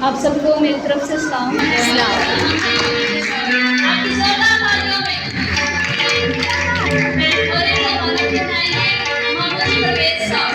आप सबको मेरी तरफ से सलाम। आपकी जोरदार तालियों में और एक हमारा बनाएंगे मोहम्मद परवेज साहब।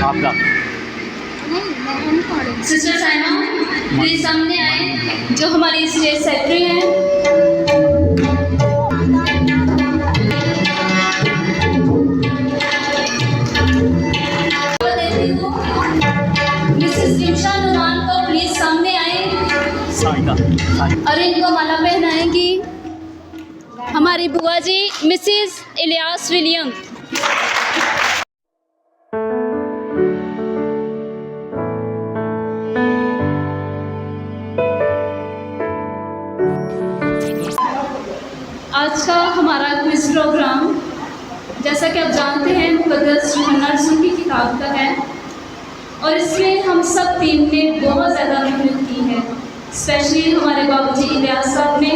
आपका सिस्टर साइमा प्लीज सामने आए, जो हमारी स्टेज सेक्रेटरी हैं। मिसेस इंशा नुमान को प्लीज सामने आए और इनको माला पहनाएंगी हमारी बुआ जी मिसेस इलियास विलियम। आज का हमारा क्विज प्रोग्राम, जैसा कि आप जानते हैं, मुक़द्दस यूहन्ना रसूल की किताब का है और इसमें हम सब टीम ने बहुत ज़्यादा मेहनत की है। स्पेशली हमारे बाबूजी इलियास साहब ने,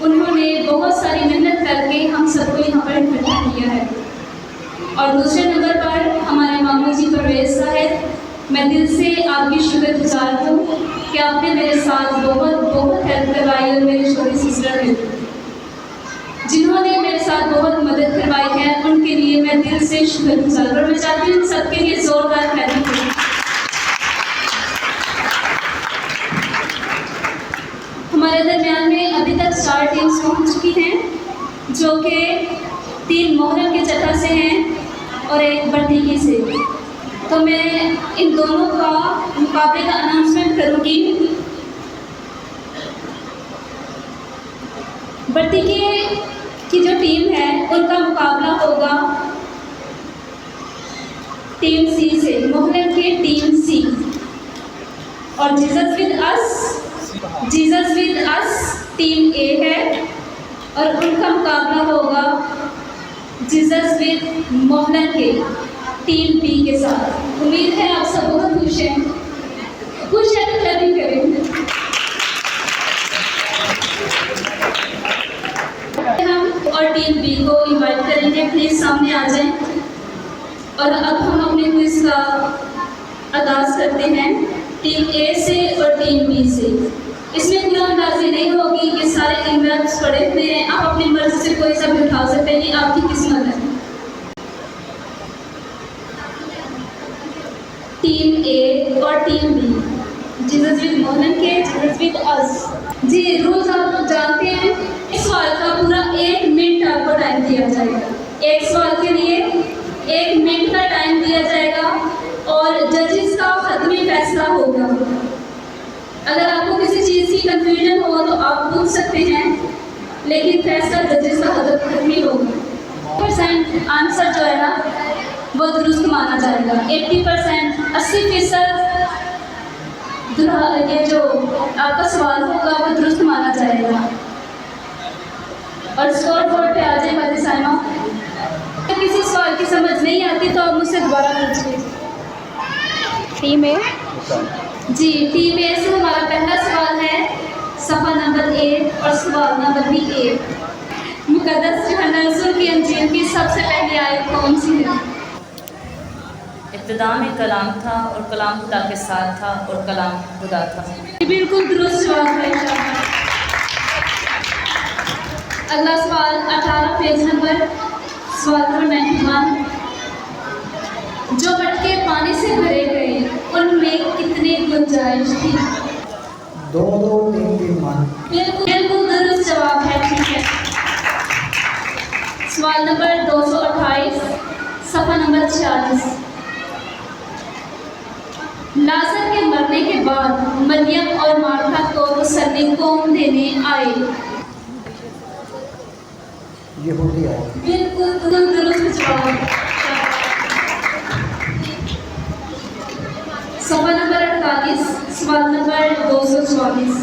उन्होंने बहुत सारी मेहनत करके हम सबको यहाँ पर इकट्ठा किया है। और दूसरे नंबर पर हमारे मामू जी परवेज साहब, मैं दिल से आपकी शुक्रगुजार हूँ कि आपने मेरे साथ बहुत बहुत हेल्प करवाई और मेरी छोटी सिस्टर ने जिन्होंने मेरे साथ बहुत मदद करवाई है, उनके लिए मैं दिल से शुक्रगुजार हूँ। मैं चाहती हूँ सबके लिए जोरदार ताली हो। हमारे दरमियान में अभी तक 4 टीम्स पहुँच चुकी हैं, जो कि 3 मोहर्रम के चट्टा से हैं और 1 बर्दीकी से। तो मैं इन दोनों का मुकाबले का अनाउंसमेंट करूँगी। बर्दीकी की जो टीम है उनका मुकाबला होगा टीम सी से, मोहर्रम के टीम सी। और जीसस विद अस टीम ए है और उनका मुकाबला होगा जीसस विद मोहर्रम के टीम बी के साथ। उम्मीद है आप सब बहुत खुश हैं। खुश है तो क्लैपिंग करें। हम और टीम बी को इनवाइट करेंगे, प्लीज सामने आ जाएं। और अब हम अपने क्विज का आगाज करते हैं टीम ए से और टीम बी से। इसमें कुरानंदाजी नहीं होगी, ये सारे इनवैक्स पड़े हुए हैं, आप अपनी मर्जी से कोई सा भी उठा सकते हैं, ये आपकी किस्मत है। टीम ए और team B, Jesus with Muharram के, जीसस विद अस। जी, रूल्स आप लोग जानते हैं। इस सवाल का पूरा 1 मिनट आपको टाइम दिया जाएगा। एक सवाल के लिए 1 मिनट का टाइम दिया जाएगा और जजेस का हतमी फैसला होगा। अगर आपको किसी चीज़ की कंफ्यूजन हो तो आप पूछ सकते हैं, लेकिन फैसला जजेस का हतमी होगा। 80% आंसर जो है ना वो दुरुस्त माना जाएगा। 80% 80% ये जो आपका सवाल होगा वो दुरुस्त माना जाएगा। और स्कोर बोर्ड पे आ जाए बाजी साइमा। अगर किसी सवाल की समझ नहीं आती तो आप मुझसे दोबारा पूछिए। टीम ए जी, टीम ए से हमारा पहला सवाल है सफ़ा नंबर 1 और सवाल नंबर भी 1। मुक़द्दस यूहन्ना रसूल की इंजील की सबसे पहली आयत कौन सी है? इब्तिदा में कलाम था और कलाम खुदा के साथ था और कलाम खुदा था। बिल्कुल दुरुस्त जवाब है। अगला सवाल 18 पेज नंबर, सवाल नंबर 91। जो मटके पानी से भरे गए उनमें कितनी गुंजाइश थी? 2 2 3 3 मान। बिल्कुल दुरुस्त जवाब है। ठीक है। सवाल नंबर 228, सफ़ा नंबर 46। लाजर के मरने के बाद मरियम और मार्था को तसल्ली कौन देने आए? यहूदी आए। बिल्कुल दुरुस्त जवाब। सवाल नंबर 48, सवाल नंबर 244,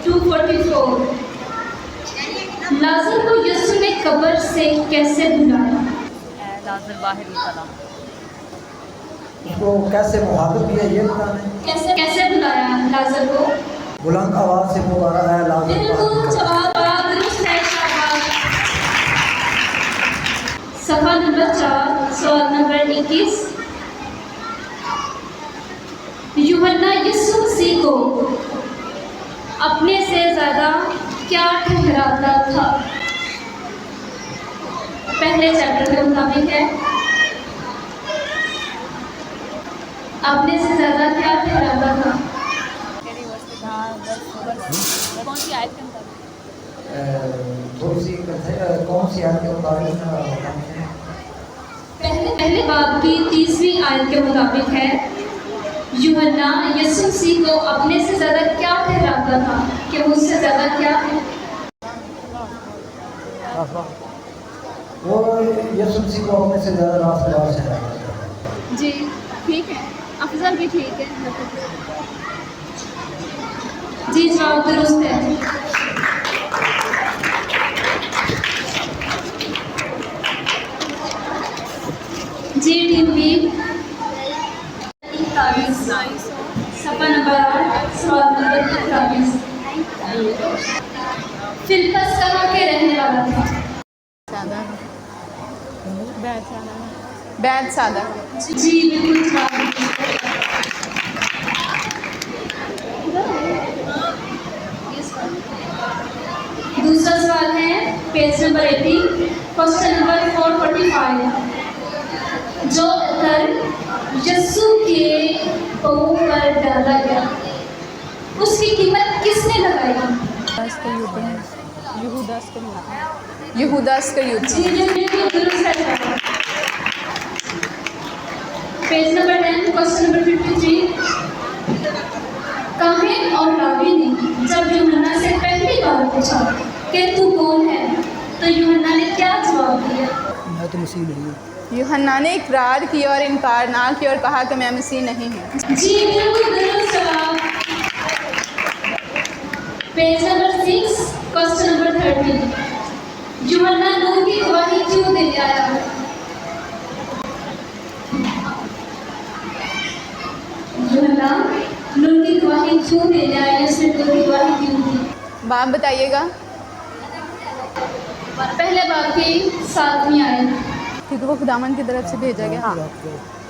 244। लाजर को यीशु ने कब्र से कैसे बुलाया? लाजर बाहर निकला। उसको कैसे मुखातब किया ये बताना है। कैसे बुलाया लाजर को? बुलंद आवाज से पुकारा है लाजर बिल्कुल बाहर निकल। जवाब दुरुस्त है, शाबाश। सफा नंबर 4 सवाल नंबर 21। यूहन्ना यीशु मसीह को अपने से ज़्यादा क्या ठहराता था? पहले चैप्टर के मुताबिक है। अपने से ज़्यादा क्या ठहराता था? कौन सी आयत के मुताबिक? थोड़ी सी कौन सी आयत के मुताबिक बताएं? पहले बाब की 30वीं आयत के मुताबिक है, यूहन्ना यीशु मसीह को अपने से ज़्यादा क्या ठहराता था कि मुझसे ज़्यादा क्या है? वो यीशु मसीह को अपने से ज़्यादा रास्तबाज है। जी ठीक है, अफजल भी ठीक है। जी जवाब दुरुस्त है। जी टीम बी सफा नंबर 8 सवाल नंबर 41। फिलिप्पस कहाँ के रहने वाला था? बैद सादा। जी बिल्कुल जवाब। दूसरा सवाल है पेज नंबर 80 क्वेश्चन नंबर 445। जो अतर यीशु के पांव पर डाला गया उसकी कीमत किसने लगाई? यहूदा इस्करियोती। जी बिल्कुल दुरुस्त है। Page number 10 question number 53। काहिन और रावी ने जब यूहन्ना से पहली बार पूछा कि तू कौन है, तो यूहन्ना ने क्या जवाब दिया? मैं तो मसीह नहीं हूँ। यूहन्ना ने इकरार किया और इनकार ना किया और कहा कि मैं मसीह नहीं हूँ। जी बिल्कुल दुरुस्त जवाब। Page number 6 question number 30। यूहन्ना नूह की गवाही क्यों दे आया? यूहन्ना नूह की गवाही क्यों दे आया? उसने नूह की गवाही क्यों दी? बाप बताइएगा। पहले बाब की 7वीं आयत। क्योंकि वो खुदावन की तरफ से भेजा गया।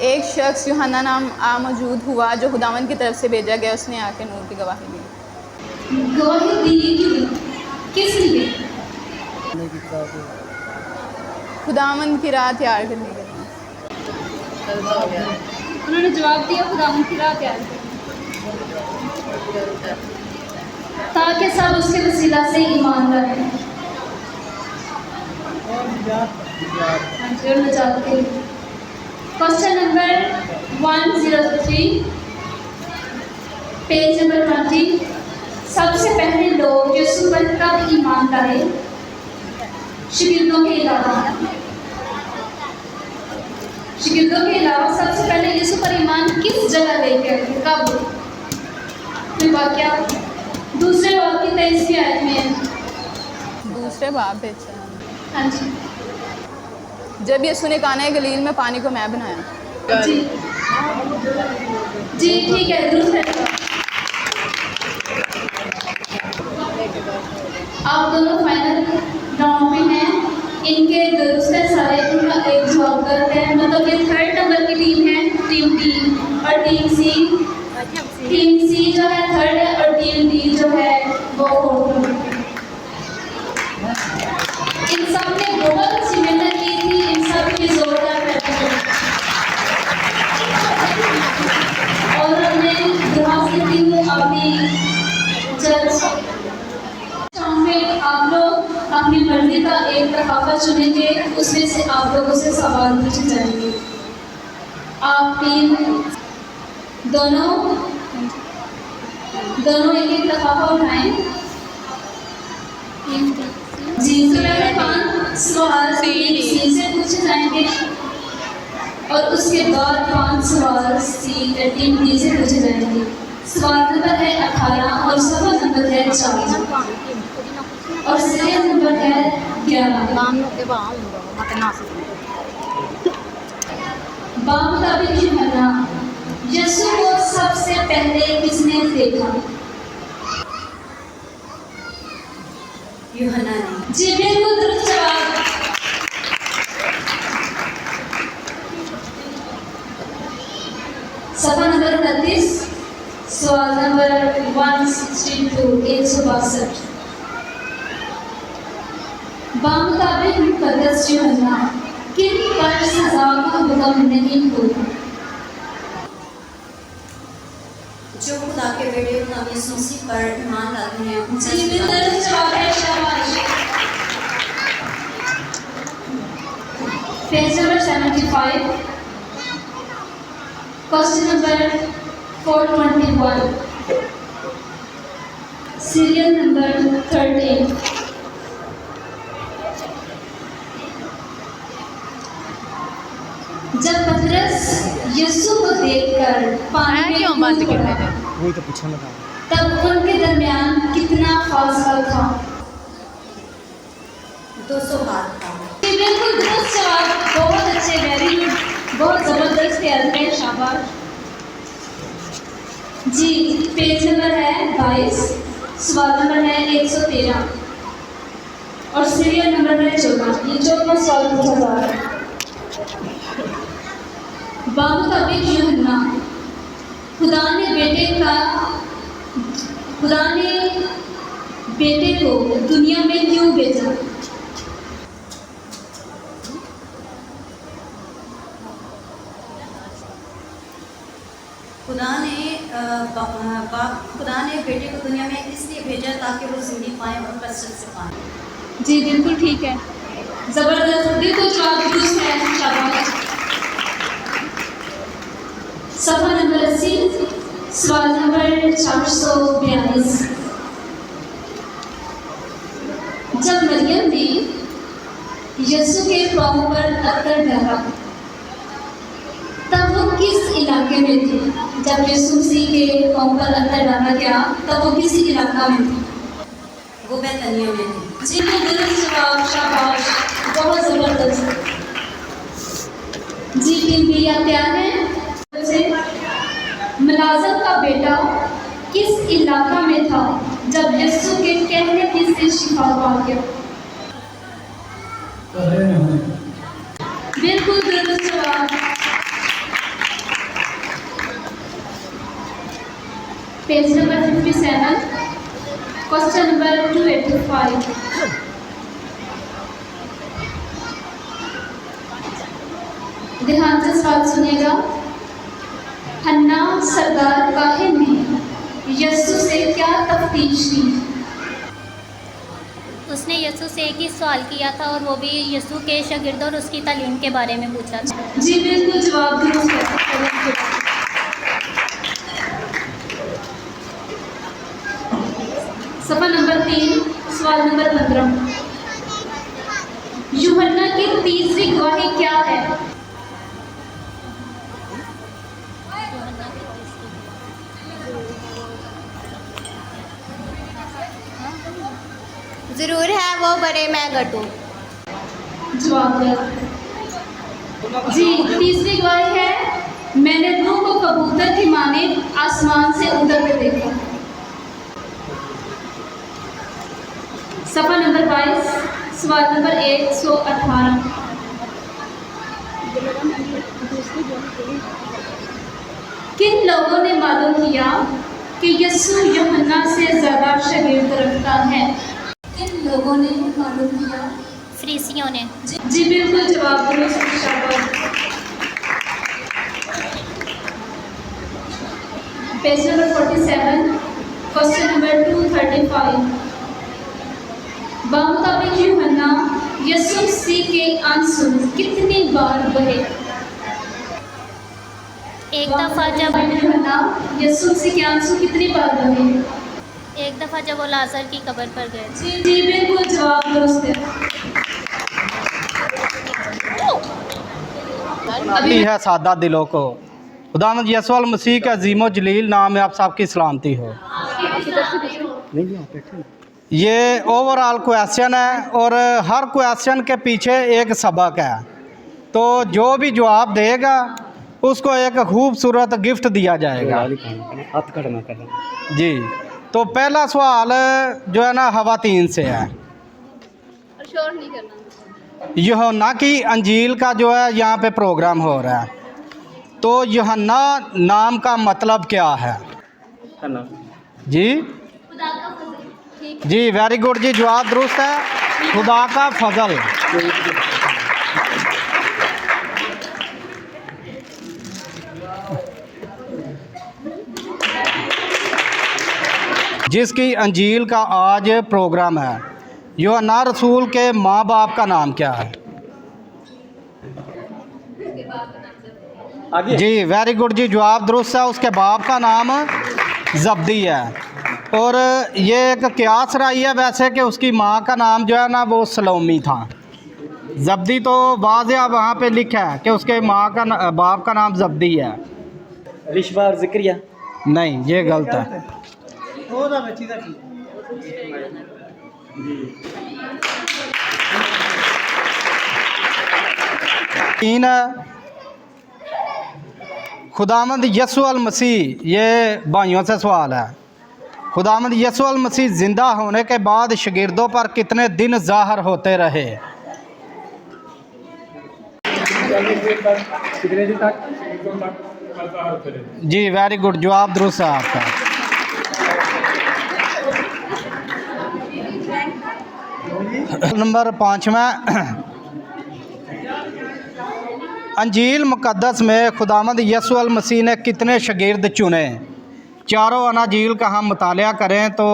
एक शख्स यूहन्ना नाम मौजूद हुआ जो खुदावन की तरफ से भेजा गया, उसने आके नूर की गवाही दी। गवाही दी क्यों? किस लिए? खुदावन की राह तैयार करने के लिए। उन्होंने जवाब दिया खुदावन की राह तैयार ताकि सब उसके वसीला से ईमान लाएं। Question number 103 page number 20। सबसे पहले लोग यीशु पर कब ईमान लाए? शागिर्दों के अलावा सबसे पहले यीशु पर ईमान किस जगह लेके आए? कब? कोई वाकया दूसरे बाब की 23वीं आयत में है। दूसरे बाप भेजा। हाँ जी जब यीशु ने काना गलील में पानी को मैं बनाया। जी जी ठीक है, दुरुस्त है। आप दोनों फाइनल राउंड में हैं। इनके दुरुस्त है सारे, उनका एक जवाब गलत है। मतलब ये 3rd नंबर की टीम है, टीम डी, और टीम सी जो है 3rd है और टीम डी जो है वो 4th नंबर की। इन सब ने बहुत अच्छी मेहनत की थी। इन सब की जोरदार प्रैक्टिस और हमने दुआ से दी अपनी जज में आप लोग अपनी मर्जी का एक लिफाफा चुनेंगे, उसमें से आप लोगों से सवाल पूछे जाएंगे। आप टीम दोनों एक एक लिफाफा उठाएं। जी तो पहले 5 सवाल टीम सी से पूछे जाएंगे और उसके बाद 5 सवाल टीम डी से पूछे जाएंगे। सवाल नंबर है 18 और सवाल नंबर है 4 और सीरियल नंबर है 11। बामुताबिक यूहन्ना, यीशु को सबसे पहले किसने देखा? यूहन्ना ने। जी बिल्कुल दुरुस्त जवाब। सफा नंबर 29, सवाल नंबर 162, 162। बामुताबिक मुकद्दस यूहन्ना, किन पर सजा का हुक्म नहीं होता? जो खुदा के बेटे खुदा यीशु मसीह पर ईमान लाते हैं उनसे जी बिल्कुल जवाब है, शाबाश। Page number 75, question number 421, serial number 13। जब पतरस यीशु को देखकर पानी में क्यों बंद कूद पड़ा, वही तो पूछा लगा। तब उनके दरमियान कितना फासला था? 200 हाथ था। जी बिल्कुल दुरुस्त जवाब। बहुत अच्छे, वेरी गुड, बहुत जबरदस्त तैयारी है, शाबाश। जी पेज नंबर है 22, सवाल नंबर है 113 और सीरियल नंबर है 14। ये 14वां सवाल पूछा जा रहा है। बामुताबिक यूहन्ना, खुदा ने बेटे को दुनिया में क्यों भेजा? खुदा ने बेटे को दुनिया में इसलिए भेजा ताकि वो जिंदगी पाए और कसरत से पाए। जी बिल्कुल ठीक है, जबरदस्त, बिल्कुल जवाब दुरुस्त है, शाबाश। सफा नंबर 80, सवाल नंबर 442। जब मरियम ने यीशु के पाँव पर अत्तर डाला तब वो किस इलाके में थी? जब यीशु मसीह के पाँव पर अत्तर डाला गया तब वो किस इलाका में थी? वो बैतनिया में थे। जी दुरुस्त जवाब, शाबाश, बहुत जबरदस्त। जी बिल्कुल तैयार है। मुलाजिम का बेटा किस इलाका में था जब यीशु के कहने से शिफा पा गया? बिल्कुल दुरुस्त जवाब। Page number 57, question number 285। ध्यान से सवाल सुनिएगा। हन्ना सरदार काहिन ने यीशु से क्या तफ्तीश की? उसने यीशु से एक ही सवाल किया था और वो भी यीशु के शागिर्द और उसकी तालीम के बारे में पूछा था। जी बिल्कुल जवाब दुरुस्त है। सफा नंबर 3, सवाल नंबर 15। यूहन्ना की तीसरी गवाही क्या है? ज़रूर है वो बड़े मैं घटूँ। जवाब दिया। जी तीसरी गवाही है, मैंने रूह को कबूतर की माने आसमान से उतरते देखा। सफा नंबर 22, सवाल नंबर 118। किन लोगों ने मालूम किया कि यीशु यूहन्ना से ज़्यादा शागिर्द रखता है? किन लोगों ने मालूम किया? फरीसियों ने। जी बिल्कुल जवाब दुरुस्त, शाबाश। Page number 47, question number 235। बामुताबिक यूहन्ना यीशु मसीह के आंसू कितनी बार बहे? एक दफ़ा जब यूहन्ना यीशु मसीह के आंसू कितनी बार बहे? एक दफ़ा जब वो लाजर की कब्र पर गए। जी बिल्कुल जवाब दुरुस्त है। अभी है सादा दिलों को। खुदावंद यीशु मसीह का अजीम व जलील नाम में आप सबकी सलामती हो। नहीं आप बैठे। ये ओवरऑल क्वेश्चन है और हर क्वेश्चन के पीछे एक सबक है। तो जो भी जवाब देगा उसको एक खूबसूरत गिफ्ट दिया जाएगा। जी, तो पहला सवाल जो है ना ख़वातीन से है। शोर नहीं करना। यूहन्ना की अंजील का जो है यहाँ पे प्रोग्राम हो रहा है। तो यूहन्ना नाम का मतलब क्या है? जी जी, वेरी गुड जी, जवाब दुरुस्त है, खुदा का फजल। जिसकी अंजील का आज प्रोग्राम है, यूहन्ना रसूल के माँ बाप का नाम क्या है? जी, वेरी गुड जी, जवाब दुरुस्त है, उसके बाप का नाम जब्दी है। और ये एक क़ियास रही है वैसे कि उसकी माँ का नाम जो है ना वो सलोमी था। जब्दी तो वाज़ेह वहाँ पे लिखा है कि उसके माँ का बाप का नाम जब्दी है। रिशवा और ज़िक्रिया नहीं, ये गलत है। तीन खुदावंद यीशु अल मसीह, ये भाइयों से सवाल है, खुदावंद यीशु अल मसीह ज़िंदा होने के बाद शागिर्दों पर कितने दिन ज़ाहिर होते रहे? जी, वेरी गुड, जवाब दुरुस्त है आपका। नंबर 5वां, अंजील मुक़द्दस में खुदावंद यीशु अल मसीह ने कितने शागिर्द चुने? चारों अनाजील का हम मुतालिया करें तो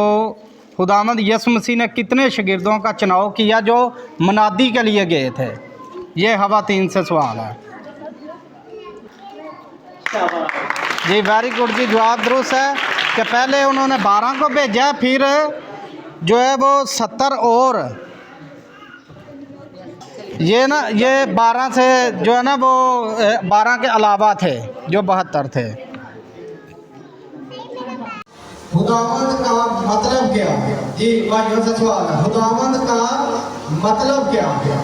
खुदावंद यीशु मसीह ने कितने शागिर्दों का चुनाव किया जो मनादी के लिए गए थे? ये ख़वातीन से सवाल है। जी, वेरी गुड जी, जवाब दुरुस्त है कि पहले उन्होंने 12 को भेजा, फिर जो है वो 70 और ये 12 से जो है ना वो 12 के अलावा थे जो 72 थे। खुदावंद का मतलब क्या है? जी भाइयों से सवाल है, खुदावंद का मतलब क्या है?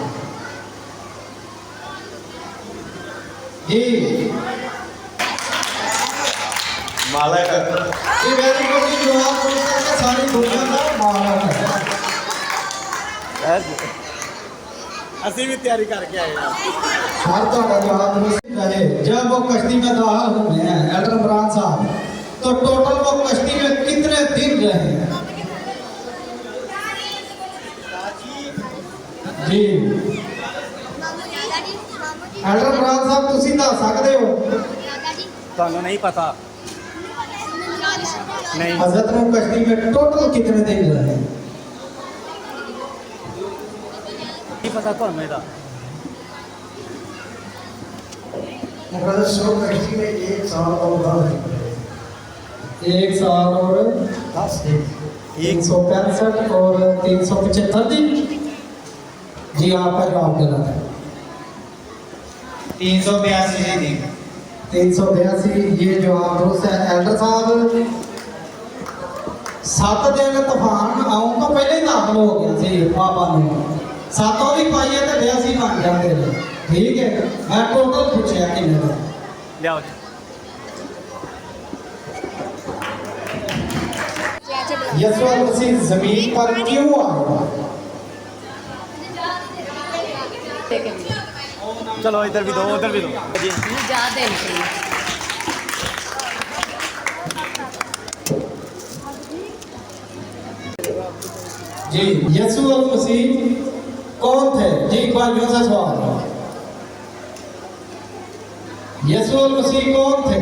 जी मालक ये वेरी गुड जी, जवाब दुरुस्त है, सारी दुनिया का मालक है। ਅਸੀਂ भी तैयारी करके आए हैं। हर तो जवाब दुरुस्त रहे। जब वो कश्ती में दाखिल हुए हैं एल्डर इमरान साहब, तो टोटल वो कश्ती में कितने दिन रहे? जी एल्डर इमरान साहब तुसी दस सकते हो? ਤੁਹਾਨੂੰ नहीं पता? नहीं। हजरत ने कश्ती में टोटल कितने दिन रहे? नहीं पता ਤੁਹਾਨੂੰ ਇਹਦਾ। मुकद्दस कश्ती में 1 साल और 10 दिन रहे। 1 साल और 10 दिन, 165 और 375 दिन। जी आपका जवाब गलत है। 382 दिन। 382 ये जवाब दुरुस्त है। एल्डर साहब 7 दिन तूफान आऊं तो पहले ही दाखिल हो गया सी पापा ने, 7 भी पाइए तो 82 बन जाते हैं। ठीक है, मैं टोटल पूछा कितने दिन? ਲਿਆਓ यीशु मसीह जमीन पर क्यों आया? चलो इधर भी दो, उधर भी दो। ज़्यादा नहीं। जी यीशु मसीह कौन थे? जी भाइयों से सवाल है, यीशु मसीह कौन थे?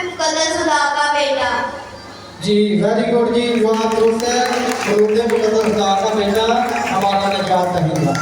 मुकद्दस खुदा का बेटा। जी वेरी गुड जी, जवाब दुरुस्त है। खुदा का बेटा हमारा निजात नहीं हुआ।